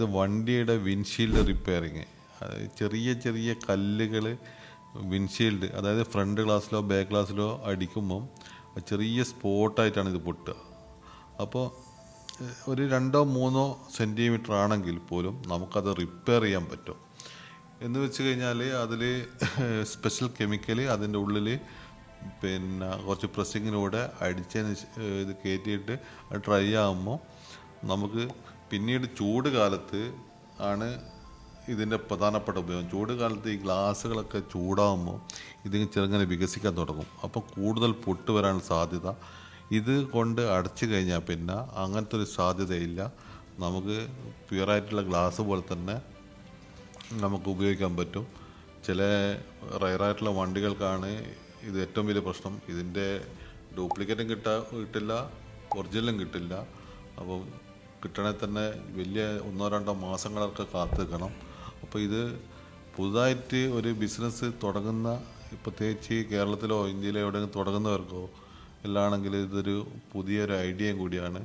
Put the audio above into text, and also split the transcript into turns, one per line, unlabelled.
ഇത് വണ്ടിയുടെ windshield repairing. ചെറിയ ചെറിയ കല്ലുകൾ വിൻഷീൽഡ്, അതായത് ഫ്രണ്ട് ഗ്ലാസ്സിലോ ബാക്ക് ഗ്ലാസ്സിലോ അടിക്കുമ്പം ചെറിയ സ്പോട്ടായിട്ടാണ് ഇത് പൊട്ടുക. അപ്പോൾ ഒരു 2-3 സെൻറ്റിമീറ്റർ ആണെങ്കിൽ പോലും നമുക്കത് റിപ്പയർ ചെയ്യാൻ പറ്റും. എന്ന് വെച്ച് കഴിഞ്ഞാൽ അതിൽ സ്പെഷ്യൽ കെമിക്കൽ അതിൻ്റെ ഉള്ളിൽ കുറച്ച് പ്രസ്സിങ്ങിലൂടെ അടിച്ചതിന് ഇത് കയറ്റിയിട്ട് അത് ഡ്രൈ ആകുമ്പോൾ നമുക്ക് പിന്നീട് ചൂട് കാലത്ത് ആണ് ഇതിൻ്റെ പ്രധാനപ്പെട്ട ഉപയോഗം. ചൂട് കാലത്ത് ഈ ഗ്ലാസ്സുകളൊക്കെ ചൂടാകുമ്പോൾ ഇതിന് ചെറുങ്ങനെ വികസിക്കാൻ തുടങ്ങും. അപ്പോൾ കൂടുതൽ പൊട്ട് വരാനുള്ള സാധ്യത. ഇത് കൊണ്ട് അടച്ചു കഴിഞ്ഞാൽ പിന്നെ അങ്ങനത്തെ ഒരു സാധ്യതയില്ല. നമുക്ക് പ്യുവറായിട്ടുള്ള ഗ്ലാസ് പോലെ തന്നെ നമുക്ക് ഉപയോഗിക്കാൻ പറ്റും. ചില റയറായിട്ടുള്ള വണ്ടികൾക്കാണ് ഇത് ഏറ്റവും വലിയ പ്രശ്നം. ഇതിൻ്റെ ഡ്യൂപ്ലിക്കേറ്റും കിട്ടില്ല, ഒറിജിനലും കിട്ടില്ല. അപ്പോൾ കിട്ടണേ തന്നെ വലിയ 1-2 മാസങ്ങളൊക്കെ കാത്തിരിക്കണം. അപ്പോൾ ഇത് പുതുതായിട്ട് ഒരു ബിസിനസ് തുടങ്ങുന്ന, പ്രത്യേകിച്ച് കേരളത്തിലോ ഇന്ത്യയിലോ എവിടെയെങ്കിലും തുടങ്ങുന്നവർക്കോ എല്ലാമാണെങ്കിൽ ഇതൊരു പുതിയൊരു ഐഡിയയും കൂടിയാണ്.